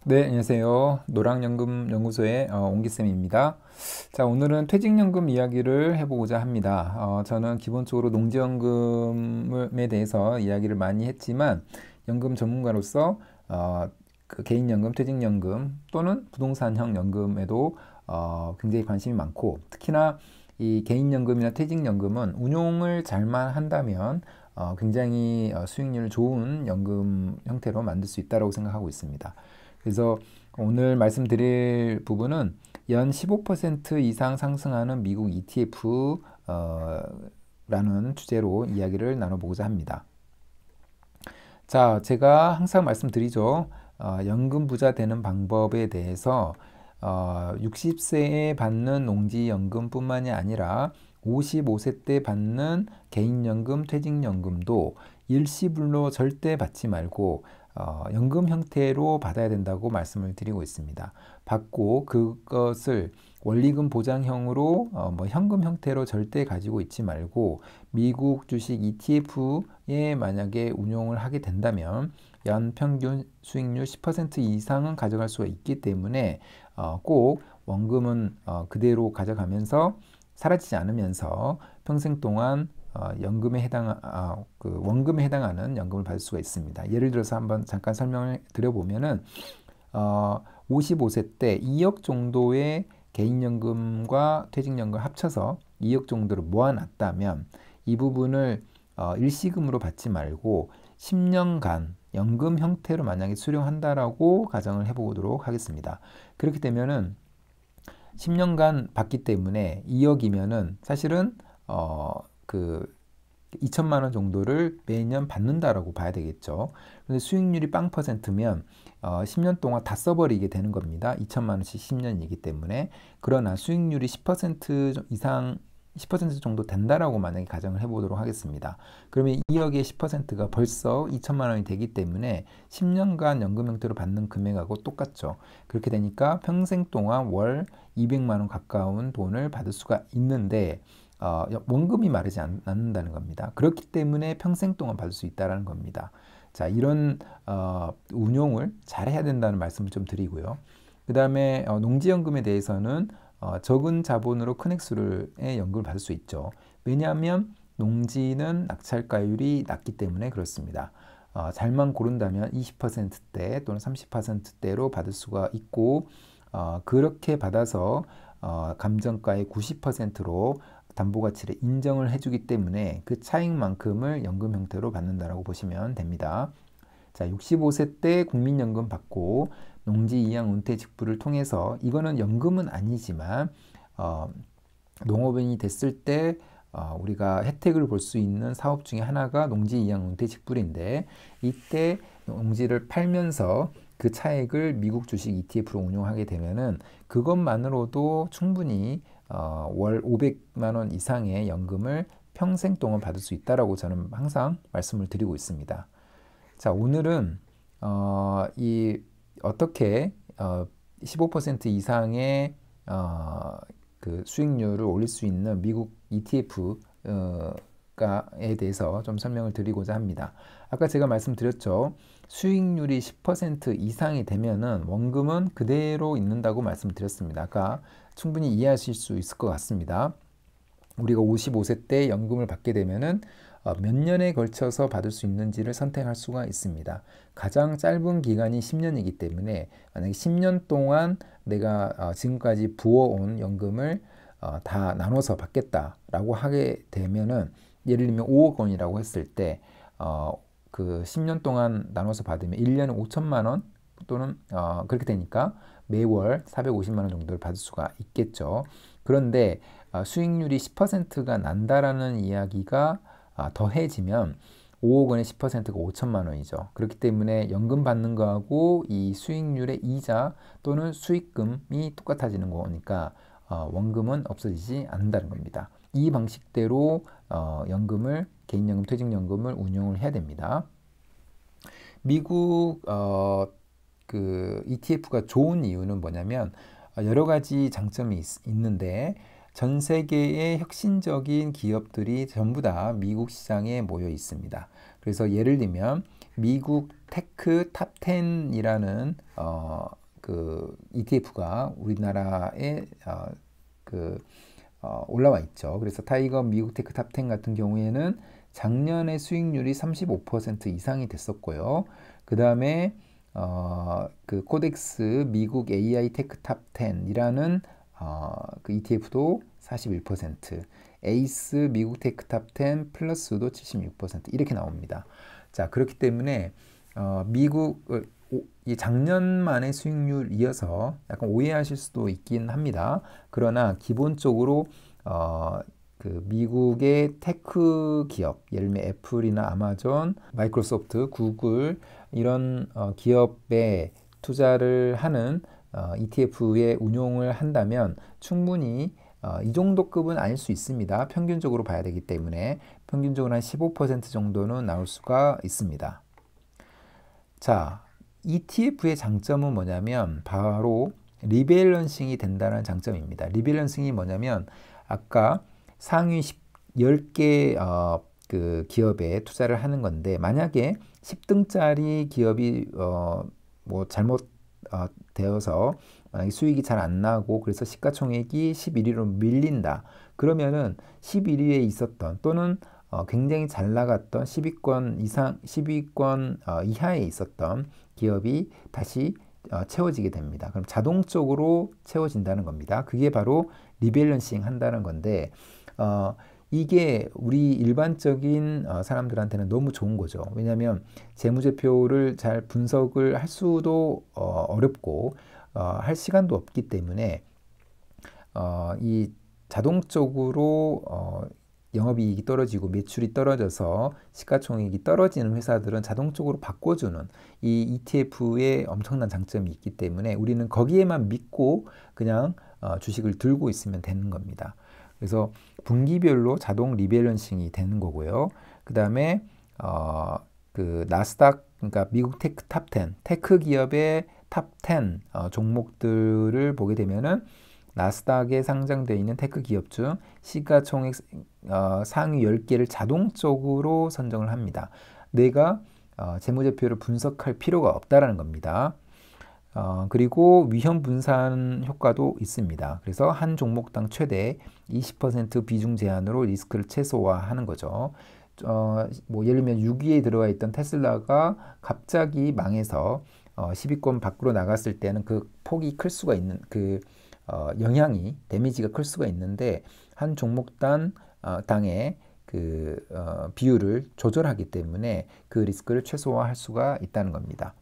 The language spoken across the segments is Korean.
네, 안녕하세요. 노랑연금연구소의 옹기쌤입니다. 자, 오늘은 퇴직연금 이야기를 해보고자 합니다. 저는 기본적으로 농지연금에 대해서 이야기를 많이 했지만, 연금 전문가로서 그 개인연금, 퇴직연금 또는 부동산형 연금에도 굉장히 관심이 많고, 특히나 이 개인연금이나 퇴직연금은 운용을 잘만 한다면 굉장히 수익률 좋은 연금 형태로 만들 수 있다고 생각하고 있습니다. 그래서 오늘 말씀드릴 부분은 연 15% 이상 상승하는 미국 ETF 라는 주제로 이야기를 나눠보고자 합니다. 자, 제가 항상 말씀드리죠. 연금 부자 되는 방법에 대해서 60세에 받는 농지연금뿐만이 아니라 55세 때 받는 개인연금, 퇴직연금도 일시불로 절대 받지 말고 연금 형태로 받아야 된다고 말씀을 드리고 있습니다. 받고 그것을 원리금 보장형으로 뭐 현금 형태로 절대 가지고 있지 말고 미국 주식 ETF에 만약에 운용을 하게 된다면 연평균 수익률 10% 이상은 가져갈 수가 있기 때문에 꼭 원금은 그대로 가져가면서 사라지지 않으면서 평생 동안 그 원금에 해당하는 연금을 받을 수가 있습니다. 예를 들어서 한번 잠깐 설명을 드려보면은 55세 때 2억 정도의 개인연금과 퇴직연금을 합쳐서 2억 정도를 모아놨다면 이 부분을 일시금으로 받지 말고 10년간 연금 형태로 만약에 수령한다라고 가정을 해보도록 하겠습니다. 그렇게 되면은 10년간 받기 때문에 2억이면은 사실은 그 2천만 원 정도를 매년 받는다라고 봐야 되겠죠. 근데 수익률이 0%면 10년 동안 다 써버리게 되는 겁니다. 2천만 원씩 10년이기 때문에. 그러나 수익률이 10% 이상 10% 정도 된다라고 만약에 가정을 해보도록 하겠습니다. 그러면 2억의 10%가 벌써 2천만 원이 되기 때문에 10년간 연금 형태로 받는 금액하고 똑같죠. 그렇게 되니까 평생 동안 월 200만 원 가까운 돈을 받을 수가 있는데 원금이 마르지 않는다는 겁니다. 그렇기 때문에 평생 동안 받을 수 있다는 겁니다. 자, 이런 운용을 잘 해야 된다는 말씀을 좀 드리고요. 그 다음에 농지연금에 대해서는 적은 자본으로 큰 액수의 연금을 받을 수 있죠. 왜냐하면 농지는 낙찰가율이 낮기 때문에 그렇습니다. 잘만 고른다면 20%대 또는 30%대로 받을 수가 있고 그렇게 받아서 감정가의 90%로 담보가치를 인정을 해주기 때문에 그 차익만큼을 연금 형태로 받는다라고 보시면 됩니다. 자, 65세 때 국민연금 받고 농지 이양 은퇴 직부를 통해서 이거는 연금은 아니지만 농업인이 됐을 때 우리가 혜택을 볼 수 있는 사업 중에 하나가 농지 이양 은퇴 직불인데 이때 농지를 팔면서 그 차액을 미국 주식 ETF로 운용하게 되면은 그것만으로도 충분히 월 500만 원 이상의 연금을 평생 동안 받을 수 있다라고 저는 항상 말씀을 드리고 있습니다. 자, 오늘은 어떻게 15% 이상의 그 수익률을 올릴 수 있는 미국 ETF에 대해서 좀 설명을 드리고자 합니다. 아까 제가 말씀드렸죠. 수익률이 10% 이상이 되면은 원금은 그대로 있는다고 말씀드렸습니다. 아까 충분히 이해하실 수 있을 것 같습니다. 우리가 55세 때 연금을 받게 되면은 몇 년에 걸쳐서 받을 수 있는지를 선택할 수가 있습니다. 가장 짧은 기간이 10년이기 때문에 만약에 10년 동안 내가 지금까지 부어온 연금을 다 나눠서 받겠다라고 하게 되면은 예를 들면 5억 원이라고 했을 때 그 10년 동안 나눠서 받으면 1년에 5천만 원 또는 그렇게 되니까 매월 450만 원 정도를 받을 수가 있겠죠. 그런데 수익률이 10%가 난다라는 이야기가 더해지면 5억 원의 10%가 5천만 원이죠. 그렇기 때문에 연금 받는 거하고 이 수익률의 이자 또는 수익금이 똑같아지는 거니까 원금은 없어지지 않는다는 겁니다. 이 방식대로 연금을 개인연금, 퇴직연금을 운용을 해야 됩니다. 미국 그 ETF가 좋은 이유는 뭐냐면 여러 가지 장점이 있는데 전 세계의 혁신적인 기업들이 전부 다 미국 시장에 모여 있습니다. 그래서 예를 들면 미국 테크 탑 10이라는 그 ETF가 우리나라에 올라와 있죠. 그래서 타이거 미국 테크 탑 10 같은 경우에는 작년에 수익률이 35% 이상이 됐었고요. 그 다음에 그 코덱스 미국 AI 테크 탑 10이라는 그 ETF도 41%, 에이스 미국 테크 탑 10 플러스도 76% 이렇게 나옵니다. 자, 그렇기 때문에 미국 이 작년만의 수익률 이어서 약간 오해하실 수도 있긴 합니다. 그러나 기본적으로 그 미국의 테크 기업, 예를 들면 애플이나 아마존, 마이크로소프트, 구글 이런 기업에 투자를 하는 ETF에 운용을 한다면 충분히 이 정도 급은 아닐 수 있습니다. 평균적으로 봐야 되기 때문에 평균적으로 한 15% 정도는 나올 수가 있습니다. 자, ETF의 장점은 뭐냐면 바로 리밸런싱이 된다는 장점입니다. 리밸런싱이 뭐냐면 아까 상위 10개 그 기업에 투자를 하는 건데 만약에 10등짜리 기업이 뭐 잘못 되어서 수익이 잘 안 나고 그래서 시가총액이 11위로 밀린다. 그러면은 11위에 있었던 또는 굉장히 잘 나갔던 10위권 이상, 10위권 이하에 있었던 기업이 다시 채워지게 됩니다. 그럼 자동적으로 채워진다는 겁니다. 그게 바로 리밸런싱 한다는 건데 이게 우리 일반적인 사람들한테는 너무 좋은 거죠. 왜냐하면 재무제표를 잘 분석을 할 수도 어렵고 할 시간도 없기 때문에 이 자동적으로 영업이익이 떨어지고 매출이 떨어져서 시가총액이 떨어지는 회사들은 자동적으로 바꿔주는 이 ETF의 엄청난 장점이 있기 때문에 우리는 거기에만 믿고 그냥 주식을 들고 있으면 되는 겁니다. 그래서 분기별로 자동 리밸런싱이 되는 거고요. 그 다음에 그 나스닥, 그러니까 미국 테크 탑 10, 테크 기업의 탑 10 종목들을 보게 되면은 나스닥에 상장되어 있는 테크 기업 중 시가총액 상위 10개를 자동적으로 선정을 합니다. 내가 재무제표를 분석할 필요가 없다라는 겁니다. 그리고 위험 분산 효과도 있습니다. 그래서 한 종목당 최대 20% 비중 제한으로 리스크를 최소화하는 거죠. 뭐 예를 들면 6위에 들어와 있던 테슬라가 갑자기 망해서 10위권 밖으로 나갔을 때는 그 폭이 클 수가 있는 그 영향이 데미지가 클 수가 있는데 한 종목당 당의 그 비율을 조절하기 때문에 그 리스크를 최소화할 수가 있다는 겁니다.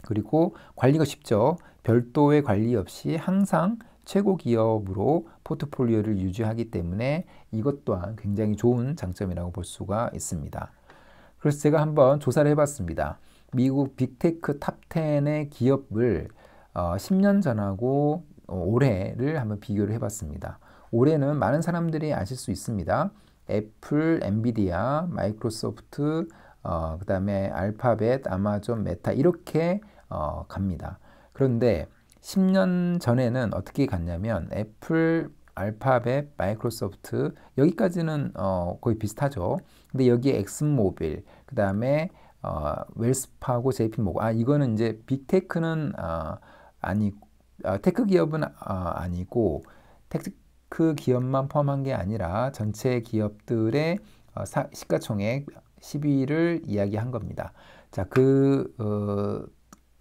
그리고 관리가 쉽죠. 별도의 관리 없이 항상 최고 기업으로 포트폴리오를 유지하기 때문에 이것 또한 굉장히 좋은 장점이라고 볼 수가 있습니다. 그래서 제가 한번 조사를 해봤습니다. 미국 빅테크 탑 10의 기업을 10년 전하고 올해를 한번 비교를 해봤습니다. 올해는 많은 사람들이 아실 수 있습니다. 애플, 엔비디아, 마이크로소프트, 그 다음에 알파벳, 아마존, 메타 이렇게 갑니다. 그런데 10년 전에는 어떻게 갔냐면 애플, 알파벳, 마이크로소프트 여기까지는 거의 비슷하죠. 근데 여기에 엑슨모빌, 그 다음에 웰스파고, JP모건, 이거는 이제 빅테크는 테크 기업은 아니고 테크 기업만 포함한 게 아니라 전체 기업들의 시가총액 10위를 이야기한 겁니다. 자,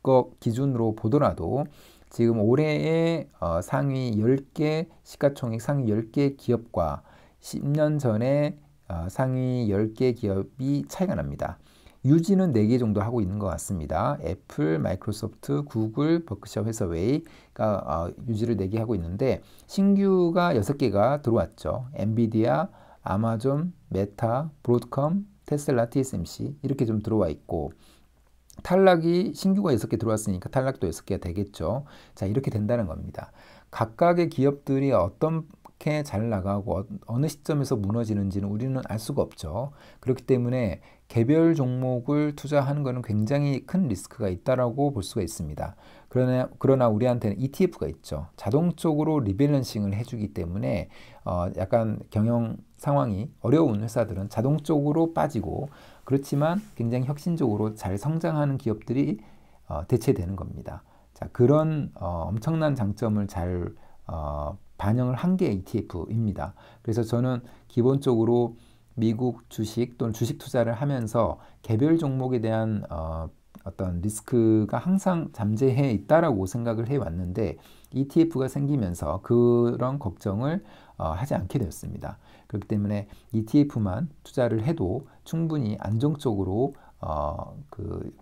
거 기준으로 보더라도 지금 올해의 상위 10개 시가총액 상위 10개 기업과 10년 전에 상위 10개 기업이 차이가 납니다. 유지는 4개 정도 하고 있는 것 같습니다. 애플, 마이크로소프트, 구글, 버크셔 해서웨이가 유지를 4개 하고 있는데 신규가 6개가 들어왔죠. 엔비디아, 아마존, 메타, 브로드컴, 테슬라, TSMC 이렇게 좀 들어와 있고 탈락이 신규가 6개 들어왔으니까 탈락도 6개가 되겠죠. 자, 이렇게 된다는 겁니다. 각각의 기업들이 어떻게 잘 나가고 어느 시점에서 무너지는지는 우리는 알 수가 없죠. 그렇기 때문에 개별 종목을 투자하는 것은 굉장히 큰 리스크가 있다라고 볼 수가 있습니다. 그러나 우리한테는 ETF가 있죠. 자동적으로 리밸런싱을 해주기 때문에 약간 경영 상황이 어려운 회사들은 자동적으로 빠지고 그렇지만 굉장히 혁신적으로 잘 성장하는 기업들이 대체되는 겁니다. 자, 그런 엄청난 장점을 잘 반영을 한 게 ETF입니다. 그래서 저는 기본적으로 미국 주식 또는 주식 투자를 하면서 개별 종목에 대한 어떤 리스크가 항상 잠재해 있다라고 생각을 해왔는데 ETF가 생기면서 그런 걱정을 하지 않게 되었습니다. 그렇기 때문에 ETF만 투자를 해도 충분히 안정적으로 그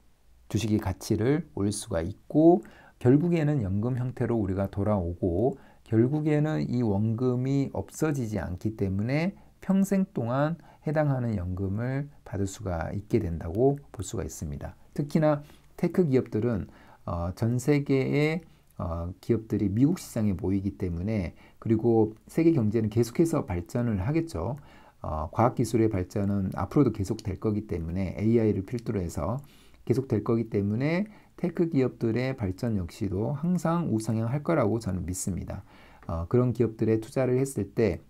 주식의 가치를 올릴 수가 있고 결국에는 연금 형태로 우리가 돌아오고 결국에는 이 원금이 없어지지 않기 때문에 평생 동안 해당하는 연금을 받을 수가 있게 된다고 볼 수가 있습니다. 특히나 테크 기업들은 전 세계의 기업들이 미국 시장에 모이기 때문에 그리고 세계 경제는 계속해서 발전을 하겠죠. 과학기술의 발전은 앞으로도 계속될 거기 때문에 AI를 필두로 해서 계속될 거기 때문에 테크 기업들의 발전 역시도 항상 우상향할 거라고 저는 믿습니다. 그런 기업들에 투자를 했을 때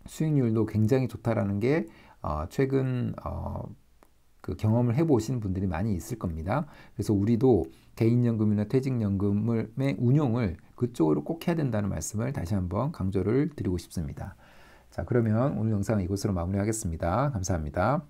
수익률도 굉장히 좋다라는 게 최근 그 경험을 해보신 분들이 많이 있을 겁니다. 그래서 우리도 개인연금이나 퇴직연금의 운용을 그쪽으로 꼭 해야 된다는 말씀을 다시 한번 강조를 드리고 싶습니다. 자, 그러면 오늘 영상은 이것으로 마무리하겠습니다. 감사합니다.